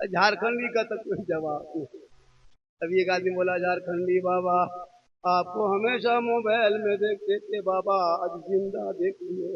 झारखंडी का तो कोई जवाब नहीं। तभी एक आदमी बोला, झारखंडी बाबा आपको हमेशा मोबाइल में देखते थे बाबा, आज जिंदा देख लिए।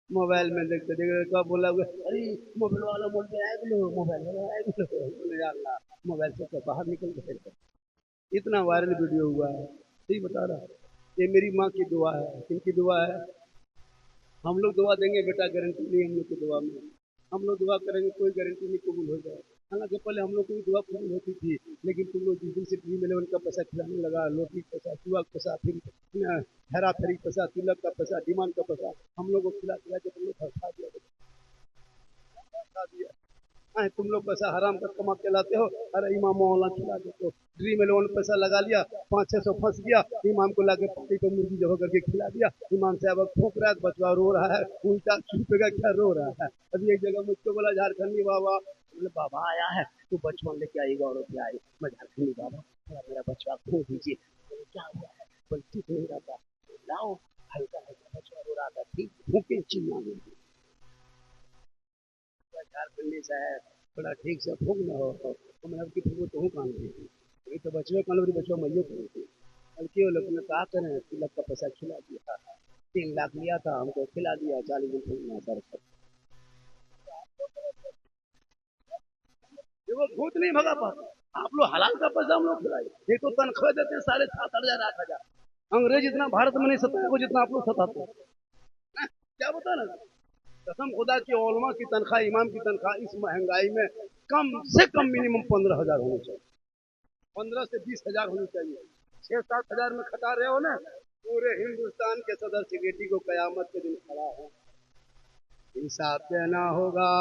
मोबाइल में देखते देखते कब बोला, अरे मोबाइल वाला बोलते आए लो, मोबाइल वाला आए लो। बोले या अल्लाह, मोबाइल से तो बाहर निकल गए। इतना वायरल वीडियो हुआ है, सही बता रहा है। ये मेरी माँ की दुआ है। किनकी दुआ है? हम लोग दुआ देंगे बेटा, गारंटी नहीं हम लोग की दुआ में। हम लोग दुआ करेंगे, कोई गारंटी नहीं कबूल हो जाए। हालांकि पहले हम लोग की दुआ कबूल होती थी, लेकिन तुम लोग जिस दिन से ड्रीम इलेवन का पैसा खिलाने लगा, लोटी का पैसा, जुआ का पैसा, फिर हेरा फेरी पैसा, तिलक का पैसा, डिमांड का पैसा, हम लोग को खिला खिला के तुम लोग फंसा दिया। तुम लोग पैसा हराम का कमा के लाते हो। अरे इमाम मौला खिला देते हो। ड्रीम इलेवन पैसा लगा लिया, 500-600 फंस गया, इमाम को लाके पत्ती को मुर्गी जमा करके खिला दिया। इमाम साहब अब फूक रहा है, बचवा रो रहा है, उल्टा छुपेगा क्या, रो रहा है। अभी एक जगह मुझको बोला, झारखंडी बाबा, बोले बाबा आया है तो बचपन लेके आएगा और क्या आए। मैं झारखंडी बाबा थोड़ा मेरा बचवा खो दीजिए। क्या हुआ है? बोल ठीक नहीं रहता, लाओ। हल्का हल्का बचवा रो रहा था, ठीक भूखे चिल्ला में। झारखंडी साहब थोड़ा ठीक से फूक न हो तो मतलब कि फूको तो हूँ कान दे तो बचवे कान बड़ी बचवा मैयो करेंगे। हल्के लोग ने कहा करें, तिलक का पैसा खिला दिया, 3 लाख लिया था, हमको खिला दिया, 40 दिन फूकना सर। वो भूत नहीं भगा पाता। आप लोग हलाल का पैसा हम लोग खिलाए। ये तो तनख्वाह देते हैं 7,500 8,000। अंग्रेज इतना भारत में नहीं सताया को जितना आप लोग सताते हैं। क्या बता ना, कसम खुदा की उलमा की तनख्वाह, इमाम की तनख्वाह इस महंगाई में कम से कम मिनिमम 15,000 होनी चाहिए। 15 से 20,000 होनी चाहिए। 6-7 हजार में खटा रहे हो ना, पूरे हिंदुस्तान के सदर सेक्रेटरी को कयामत के दिन खड़ा हो हिसाब देना होगा।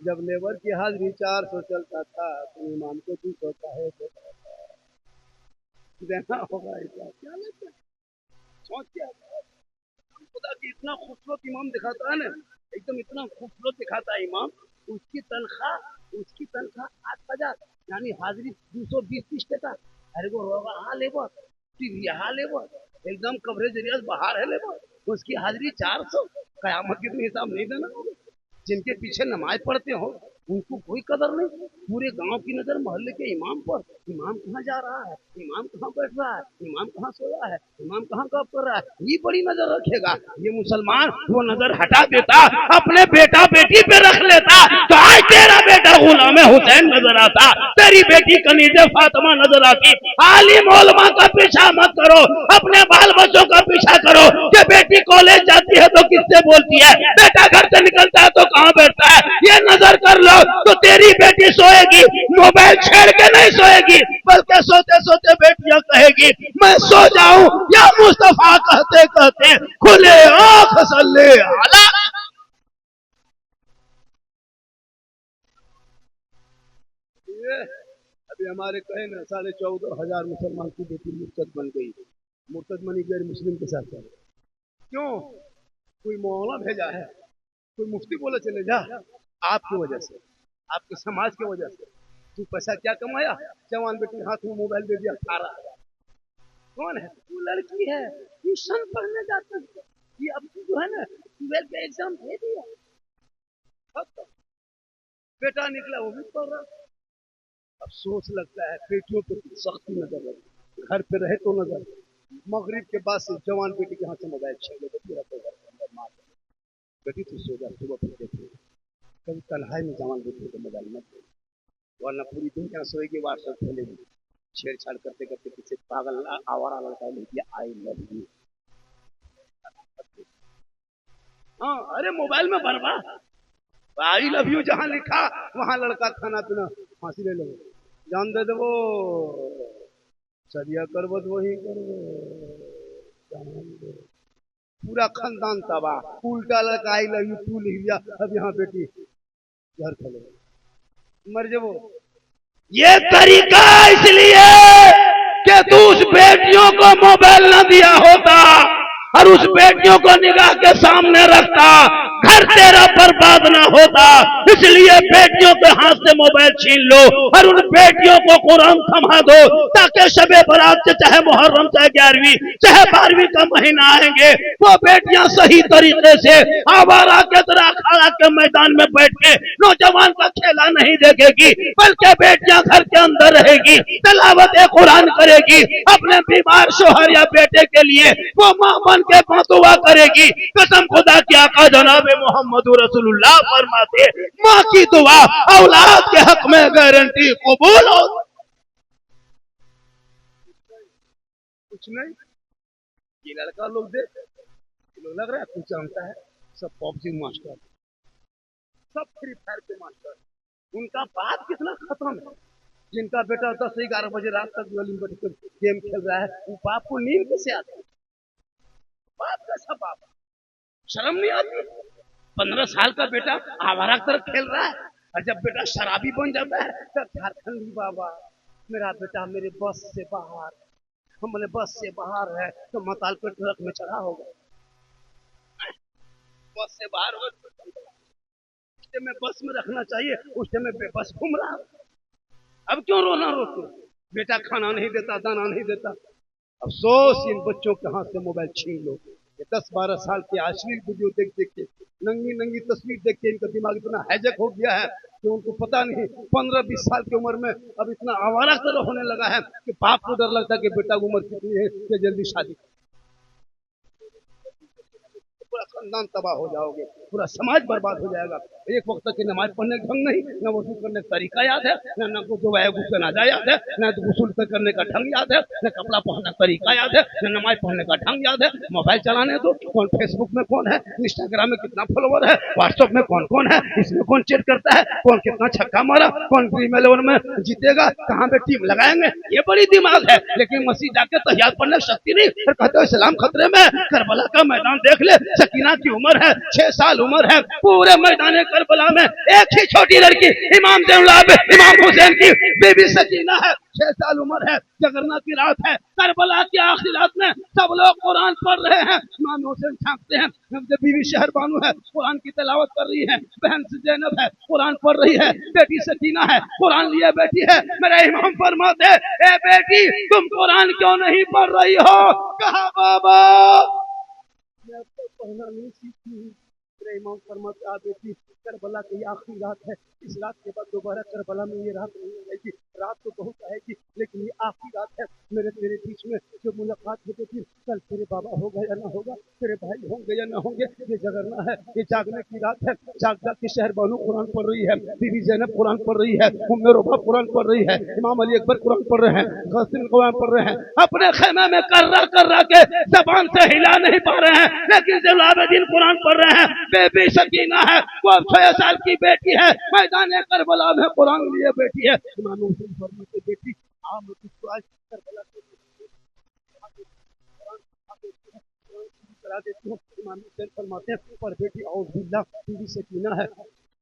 जब लेबर की हाजिरी 400 चलता था तो इमाम को 200 चाहे देना होगा। हिसाब क्या लेते सोच क्या खुदा की इतना खूबसूरत इमाम दिखाता है ना, एकदम इतना खूबसूरत दिखाता है इमाम। उसकी तनख्वाह 8,000, यानी हाजिरी 220-30 टका। अरे वो होगा हाँ लेबर, यहाँ लेबर एकदम कवरेज एरिया बाहर है लेबर, उसकी हाजिरी 400। कयामत के दिन हिसाब नहीं देना होगा। जिनके पीछे नमाज पढ़ते हो उनको कोई कदर नहीं। पूरे गांव की नजर मोहल्ले के इमाम पर, इमाम कहाँ जा रहा है, इमाम कहाँ बैठ रहा है, इमाम कहाँ सोया है, इमाम कहाँ गप कर रहा है, ये बड़ी नजर रखेगा। ये मुसलमान वो नजर हटा देता, अपने बेटा बेटी पे रख लेता। तो आज तेरा बेटा गुलाम हुसैन नजर आता, तेरी बेटी कनीज़े फातिमा नजर आती। आलिम उलमा का पीछा मत करो, अपने बाल बच्चों का पीछा करो। कि बेटी कॉलेज जाती है तो किससे बोलती है, बेटा घर से निकलता है तो कहाँ बैठता है, ये नजर कर लो। तो तेरी बेटी सोएगी, मोबाइल छेड़ के नहीं सोएगी, बल्कि सोते सोते बेटियां कहेगी मैं सो जाऊं या मुस्तफा कहते कहते खुले आंख सल्ले आला। अभी हमारे कहे ना 14,500 मुसलमान की बेटी मुर्तद बन गई। मुर्तद बनी गैर मुस्लिम के साथ। क्यों? कोई मौला भेजा है, कोई मुफ्ती बोले चले जा। आपकी वजह से, आपके समाज की वजह से तू पैसा क्या कमाया? जवान बेटी हाथ में मोबाइल दे दिया, 18,000। कौन है? तू लड़की है, ट्यूशन पढ़ने जाता है, ये अब जो है ना 12 का एग्जाम दे दिया, बेटा निकला वो भी पढ़ रहा। अब सोच लगता है बेटियों पर सख्ती नजर लगी, घर पे रहे तो नजर। मगरिब के बाद से जवान बेटी के हाथ से मोबाइल छीन ले, बेटी रखो घर के अंदर, मार बेटी तू सो जा, सुबह फिर देखो। कभी तन्हाई में जवान बेटी को मोबाइल मत दे, वरना पूरी दुनिया सोएगी, व्हाट्सएप खोलेगी, छेड़छाड़ करते करते किसी पागल आवारा लड़का लिख दिया आई लव यू। हाँ अरे मोबाइल में बनवा आई लव यू, जहाँ लिखा वहां लड़का खाना पीना फांसी ले लो, जान दे दो सरिया करबो तो वही करबो, पूरा खानदान तबाह। उल्टा लड़का आई लव यू तू लिख दिया, अब यहाँ बेटी घर खड़े मर जाओ। ये तरीका इसलिए कि तू उस बेटियों को मोबाइल न दिया होता, और उस बेटियों को निगाह के सामने रखता, घर तेरा बर्बाद ना होता। इसलिए बेटियों के हाथ से मोबाइल छीन लो और उन बेटियों को कुरान थमा दो, ताकि शबे बारात से चाहे मुहर्रम चाहे 11वीं चाहे 12वीं का महीना आएंगे, वो बेटियां सही तरीके से आवारा के तरह अखाड़ा के मैदान में बैठ के नौजवान का खेला नहीं देखेगी, बल्कि बेटियां घर के अंदर रहेगी, तिलावत कुरान करेगी, अपने बीमार शोहर या बेटे के लिए वो मां बन के दुआ करेगी। कसम खुदा की आका जनाब मोहम्मद रसूलुल्लाह फरमाते, मां की दुआ औलाद के हक में गारंटी कबूल हो। कुछ नहीं, ये लड़का लोग देख लग रहा है कुछ जानता है, सब पबजी मास्टर, सब फ्री फायर के मास्टर। उनका बात कितना खत्म है। जिनका बेटा 10-11 बजे रात तक गेम खेल रहा है, वो बाप को नींद कैसे आती है? बाप कैसा बाप, शर्म नहीं आती? 15 साल का बेटा आवारा की तरफ खेल रहा है, और जब बेटा शराबी बन जाता है तो झारखंडी बाबा मेरा बेटा मेरे बस से बाहर, हमने बस से बाहर है तो मताल पे ट्रक में चढ़ा होगा, बस से बाहर हो में बस में रखना चाहिए, उस टाइम में बेबस घूम रहा। अब क्यों रोना रोते? बेटा खाना नहीं देता, दाना नहीं देता। अफसोस इन बच्चों के हाथ से मोबाइल छीन लो। ये 10-12 साल के अश्लील वीडियो देख देख के, नंगी नंगी तस्वीर देख के इनका दिमाग इतना हैजक हो गया है कि उनको पता नहीं 15-20 साल की उम्र में अब इतना आवारा तरह होने लगा है कि बाप को डर लगता है कि बेटा की उम्र कितनी है कि जल्दी शादी, पूरा खानदान तबाह हो जाओगे, पूरा समाज बर्बाद हो जाएगा। एक वक्त की नमाज पढ़ने का ढंग नहीं, न वजू करने का तरीका याद है, न जो है गुस्से नाजा याद है, न गुस्ल करने का ढंग याद है, न कपड़ा पहनने का तरीका याद है, न नमाज पढ़ने का ढंग याद है। मोबाइल चलाने दो, कौन फेसबुक में कौन है, इंस्टाग्राम में कितना फॉलोवर है, व्हाट्सएप में कौन कौन है, इसमें कौन चेट करता है, कौन कितना छक्का मारा, कौन प्रीमियर लेवल में जीतेगा, कहाँ पे टीम लगाएंगे, ये बड़ी दिमाग है। लेकिन मसीह जाके तहियात पढ़ने की शक्ति नहीं, फिर कहते हो इस्लाम खतरे में। करबला का मैदान देख ले, सकीना की उम्र है 6 साल उम्र है, पूरे मैदान करबला में एक ही छोटी लड़की इमाम हुसैन की बेबी सकीना है, 6 साल उम्र है। जगरना की रात है, करबला की आखिरी रात में सब लोग कुरान पढ़ रहे हैं, इमाम हुसैन झांकते हैं, बीवी शहर बानू है कुरान की तिलावत कर रही है, बहन जैनब है कुरान पढ़ रही है, बेटी सकीना है कुरान लिए बैठी है। मेरे इमाम फरमाते, ए बेटी तुम कुरान क्यों नहीं पढ़ रही हो? कहा बाबा मैं तो पढ़ना नहीं सीखी। मेरे इमाम फरमाते, आ बेटी करबला की आखिरी रात है, इस रात के बाद दोबारा करबला में ये रात नहीं आएगी। रात तो बहुत आएगी लेकिन ये आखिरी रात है। मेरे तेरे बीच में जो मुलाकात होती थी, कल तेरे बाबा होगा या ना होगा, तेरे भाई होंगे या ना होंगे, ये जगरना है, ये जागने की रात है। जाग जाग के शहर बानू कुरान पढ़ रही है, बीबी जैनब कुरान पढ़ रही है, उम्मे रोबा कुरान पढ़ रही है, इमाम अली अकबर कुरान पढ़ रहे हैं, गौसिन कुरान पढ़ रहे हैं। अपने खेमे में कर्रा के जबान से हिला नहीं पा रहे हैं, लेकिन जलालुद्दीन कुरान पढ़ रहे हैं। बेबी सकीना है, वो 6 साल की बेटी है, मैदान करबला में कुरान लिए बैठी है। इमाम हुसैन फरमाते, बेटी आप करबला करा देती हूँ। इमाम हुसैन फरमाते हैं, पर बेटी औज़ बिल्लाह बीबी सकीना है,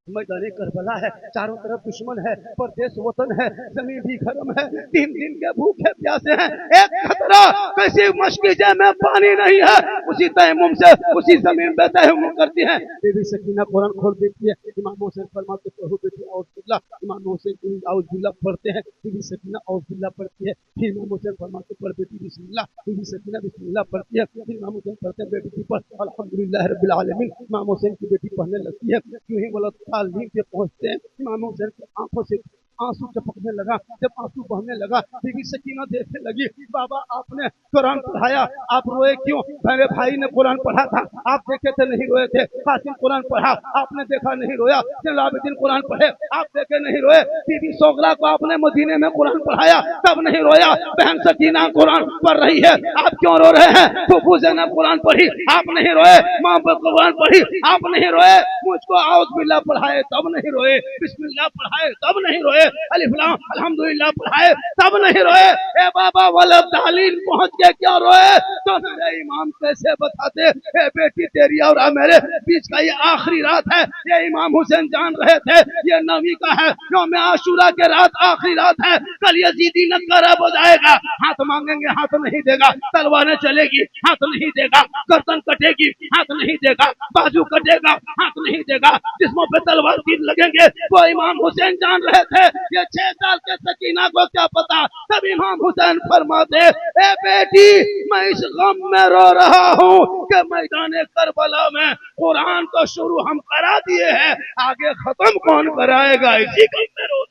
मैदान करबला है, चारों तरफ दुश्मन है, परदेश वतन है, जमीन भी गरम है, 3 दिन के भूखे प्यासे हैं, एक खतरा किसी मशकीजे में पानी नहीं है, उसी तयम्मुम से उसी जमीन पे तयम्मुम करती है। बीबी सकीना कुरान खोल देती है। इमाम हुसैन फरमाते, प्रभु बेटी औज़ बिल्लाह, इमाम हुसैन औज़ बिल्लाह पढ़ते हैं, बीबी सकीना औज़ बिल्लाह पढ़ती है। फिर इमाम हुसैन फरमाते, पर बेटी बिस्मिल्लाह, बीबी सकीना बिस्मिल्लाह पढ़ती है। फिर इमाम हुसैन पढ़ते हैं, बेटी पर अल्हम्दुलिल्लाह रब्बिल आलमीन। इमाम हुसैन की बेटी पढ़ने लगती है, यूं ही बोला तालीम पे पहुंचते हैं। इमाम हुसैन की आंखों से आंसू टपकने लगा। जब आंसू बहने लगा, बीबी सकीना देखने लगी, बाबा आपने कुरान पढ़ाया, आप रोए क्यों? मेरे भाई ने कुरान पढ़ा था, आप देखे थे नहीं रोए थे। कासिम कुरान पढ़ा, आपने देखा नहीं रोया। जलालुद्दीन कुरान पढ़े, आप देखे नहीं रोए। बीबी सोगरा को आपने मदीने में कुरान पढ़ाया, तब नहीं रोया। बहन सकीना कुरान पढ़ रही है, आप क्यों रो रहे हैं? फूफू ज़ैनब कुरान पढ़ी, आप नहीं रोए। माँ कुरान पढ़ी, आप नहीं रोए। मुझको औज़ बिल्लाह पढ़ाए, तब नहीं रोए। बिस्मिल्लाह पढ़ाए, तब नहीं रोए। अलिफ लाम अल्हम्दुलिल्लाह पढ़ाए, तब नहीं रोए। ए बाबा वाला तालीम पहुंच के क्या रोए? तो मेरे इमाम कैसे बताते? ए बेटी तेरी और मेरे बीच का ये आखिरी रात है। ये इमाम हुसैन जान रहे थे ये नवी का है, यौम आशूरा के रात आखिरी रात है। कल यजीदी नगारा बजाएगा, हाथ मांगेंगे हाथ नहीं देगा, तलवार तलवारें चलेगी, हाथ नहीं देगा। गर्दन कटेगी, हाथ नहीं देगा। बाजू कटेगा, हाथ नहीं देगा। जिस्मों पे तलवार तीर लगेंगे। वो इमाम हुसैन जान रहे थे ये 6 साल के सकीना को क्या पता। तब इमाम हुसैन फरमाते, ए बेटी, मैं इस गम में रो रहा हूँ कि मैदान करबला में कुरान तो शुरू हम करा दिए हैं, आगे खत्म कौन कराएगा, इसी गम में रो।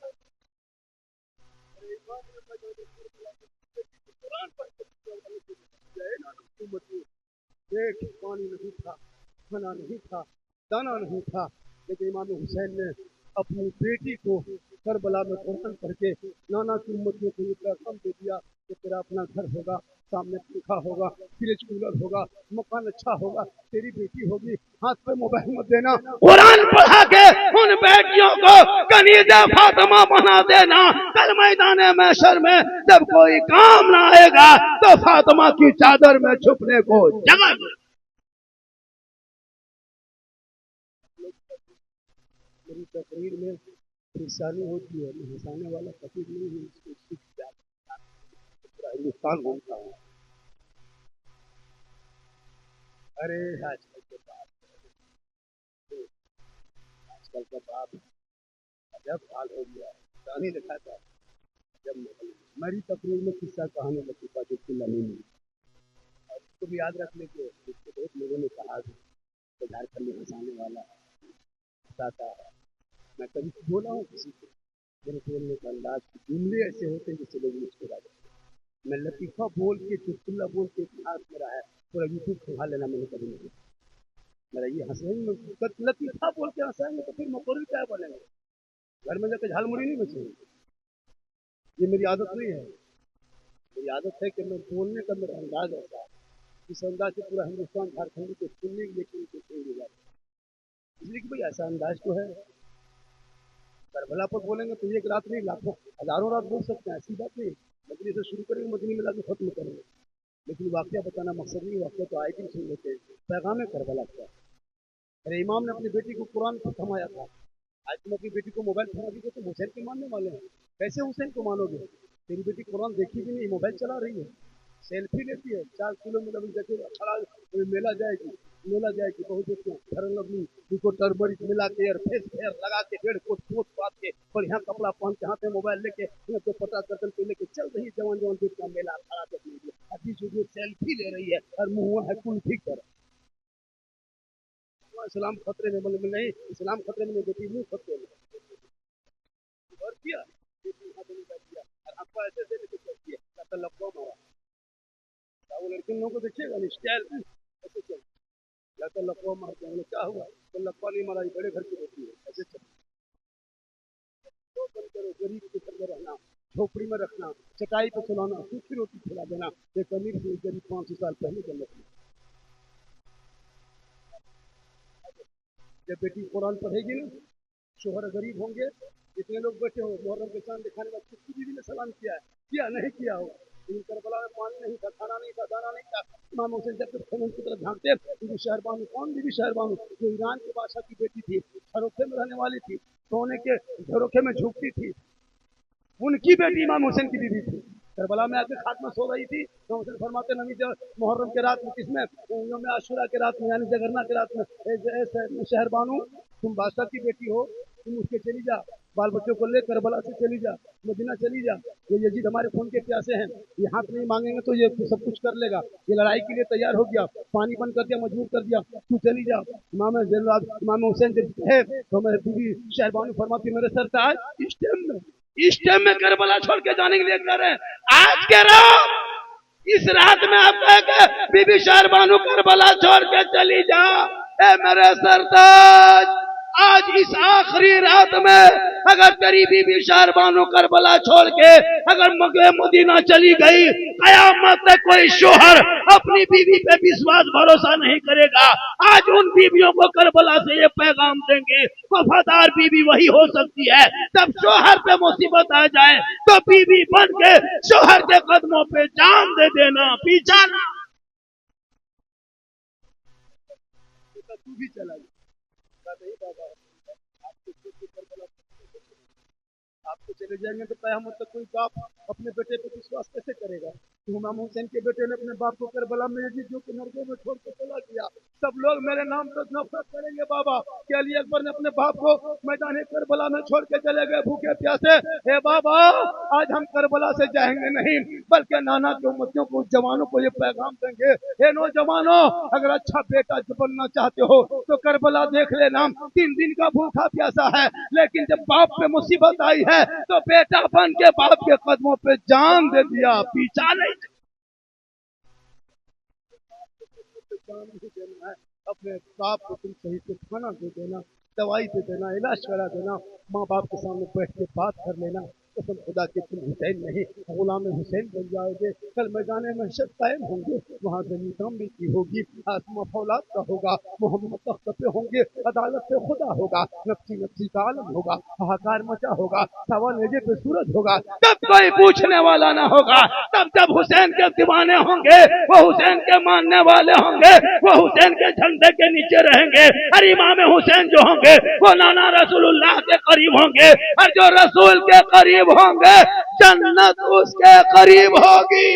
देख, पानी नहीं था, खाना नहीं था, दाना नहीं था, लेकिन इमाम हुसैन ने अपनी बेटी को करबला में कुरान पढ़ के नाना की उम्मतियों को ये पैगाम दे दिया कि तेरा अपना घर होगा, सामने पंखा होगा, फ्रिज कूलर होगा, मकान अच्छा होगा, तेरी बेटी होगी, हाथ पे मोबाइल मत देना, कुरान पढ़ा के उन बेटियों को कनीज़े फातिमा बना देना। कल मैदान महशर में जब कोई काम ना आएगा तो फातिमा की चादर में छुपने को जगह। मेरी तकरीर में परेशानी होती है, मैं हंसाने वाला फकीर नहीं हूँ, इसको सीख जाता, हिंदुस्तान घूमता हूँ। अरे आजकल के बाप, आजकल का बाप जब हाल हो गया, कहानी दिखाता। जब मेरी तकरीर में किस्सा कहानी लतीफा बिल्कुल नहीं है, और इसको भी याद रखने के इसको बहुत लोगों ने कहा कि झारखंड में हंसाने वाला हंसाता है। मैं कभी बोला हूँ किसी को, मेरे बोलने का अंदाज जुमले ऐसे होते हैं जिससे लोग मुस्कुरा जाते हैं। मैं लतीफा बोल के चुटकुला बोल के इतिहास मेरा है, पूरा यूट्यूब खुला लेना मैंने कभी नहीं। मेरा ये हंसेंगे लतीफा बोल के हंसाएंगे तो फिर मकोरी क्या बोलेंगे, घर में जाकर झालमुड़ी नहीं बचेंगे। ये मेरी आदत नहीं है, मेरी आदत है कि मैं बोलने का मेरा अंदाज ऐसा है, इस अंदाज से पूरा हिंदुस्तान झारखंड को सुनने के लिए कोई जाता है, इसलिए कि भाई ऐसा अंदाज तो है। करबला पर बोलेंगे तो एक रात नहीं, लाखों हजारों रात बोल सकते हैं, ऐसी बात नहीं। लेकिन इसे शुरू करेंगे, मदनी मिला के खत्म करेंगे, लेकिन वाक्य बताना मकसद नहीं, वाक्य तो आए दिन सुन लेते हैं। पैगाम है करबला का। अरे इमाम ने अपनी बेटी को कुरान पर थमाया था, आज तुम अपनी बेटी को मोबाइल थमा दी तो हुसैन के मानने वाले हैं। कैसे हुसैन को मानोगे, तेरी बेटी कुरान देखी भी नहीं, मोबाइल चला रही है, सेल्फी लेती है, 4 किलोमीटर जगह खड़ा मेला जाएगी, मेला जाएगी, बहुत देखते हैं घर लगनी उनको टर्मरिक मिला के और फेस फेयर लगा के 1.5 कोट पोत पात के बढ़िया कपड़ा पहन के हाथ में मोबाइल लेके तो पटा गर्दन पे लेके चल रही जवान जवान देख का मेला खड़ा देखने के लिए, अभी जो सेल्फी ले रही है और मुंह है कुल ठीक कर। इस्लाम खतरे में, मतलब नहीं इस्लाम खतरे में, बेटी मुंह खतरे में और किया, बेटी हाथ में किया और आपको ऐसे दे लेके चल किया तो लपको मारा। वो लड़की लोगों को देखिएगा स्टाइल ऐसे चल, या तो लपको मारते हैं, क्या हुआ तो लपका नहीं मारा, बड़े घर की बेटी है, ऐसे चल। तो बंद करो, गरीब के घर में रहना, झोपड़ी में रखना, चटाई पे सुलाना, सूखी रोटी खिला देना, एक अमीर से गरीब 500 साल पहले जन्नत में। जब बेटी कुरान पढ़ेगी ना, शोहर गरीब होंगे, जितने लोग बैठे हो मुहर्रम के चांद दिखाने में किसकी बीवी ने सलाम किया है, किया नहीं किया हो। लेकिन करबला में पानी नहीं था, खाना नहीं था, दाना नहीं था। इमाम हुसैन जब तक खनन की तरफ झांकते, बीबी शहरबानू, कौन बीबी शहरबानू, जो ईरान के बादशाह की बेटी थी, झरोखे में रहने वाली थी, सोने के झरोखे में झुकती थी, उनकी बेटी इमाम हुसैन की बीवी थी। करबला में आके खाट में सो रही थी, इमाम हुसैन फरमाते नबी जब मुहर्रम के रात में, किसमें यौम आशूरा के रात में, यानी जगरना के रात में, शहरबानू तुम बादशाह की बेटी हो, तुम उसके चली जा, बाल बच्चों को ले करबला से चली जा, मदीना चली जा, ये यजीद हमारे खून के प्यासे हैं, ये हाथ नहीं मांगेंगे तो ये सब कुछ कर लेगा, ये लड़ाई के लिए तैयार हो गया, पानी बंद कर दिया, मजबूर कर दिया, तू चली जा। इमाम हुसैन जब है तो मेरे बीवी शहरबानू फरमाती मेरे सरताज इस टाइम में करबला छोड़ के जाने के लिए कह रहे हैं। आज के रात इस रात में आप कहेंगे बीबी शहरबानू करबला छोड़ के चली जा, ए मेरे सरताज आज इस आखिरी रात में अगर तेरी बीबी शहरबानू करबला छोड़ के अगर मक्के मदीना चली गई, कयामत तक कोई शोहर अपनी बीवी पे विश्वास भरोसा नहीं करेगा। आज उन बीवियों को करबला से ये पैगाम देंगे, वफादार बीवी वही हो सकती है जब शोहर पे मुसीबत आ जाए तो बीवी बन के शोहर के कदमों पे जान दे देना, पीछा ना। तू भी चला नहीं बाबा, आप तो चले जाएंगे तो कयामत तक कोई बाप अपने बेटे पे विश्वास कैसे करेगा? तो इमाम हुसैन के बेटे ने अपने बाप को करबला में यजीदियों के नरके में छोड़ के चला गया। सब लोग मेरे नाम पर नफरत करेंगे बाबा कि अली अकबर ने अपने बाप को मैदान करबला में छोड़ के चले गए भूखे प्यासे। हे बाबा, आज हम करबला से जाएंगे नहीं, बल्कि नाना के उम्मतियों को, जवानों को ये पैगाम देंगे, हे नौजवानों, अगर अच्छा बेटा बनना चाहते हो तो करबला देख लेना। 3 दिन का भूखा प्यासा है, लेकिन जब बाप पे मुसीबत आई है तो बेटा बन के बाप के कदमों पे जान दे दिया, पीछा नहीं जान ही देना है। अपने बाप को तुम सही से खाना दे देना, दवाई दे देना, इलाज करा देना, माँ बाप के सामने बैठ के बात कर लेना। कसम खुदा के तुम हुसैन नहीं गुलाम हुसैन बन जाओगे। कल मैदान महशर कायम होंगे, वहाँ जमीन भी होगी, आसमां फौलाद का होगा, मोहम्मद तख्त पे होंगे, अदालत से खुदा होगा, नफ्सी नफ्सी का आलम होगा, हाहाकार मचा होगा, सवा नेजे पे सूरज होगा, तब कोई पूछने वाला ना होगा। तब जब हुसैन के दीवाने होंगे, वो हुसैन के मानने वाले होंगे, वो हुसैन के झंडे के नीचे रहेंगे। और इमाम हुसैन जो होंगे वो नाना रसूलुल्लाह के करीब होंगे, और जो रसूल के करीब होंगे जन्नत उसके करीब होगी।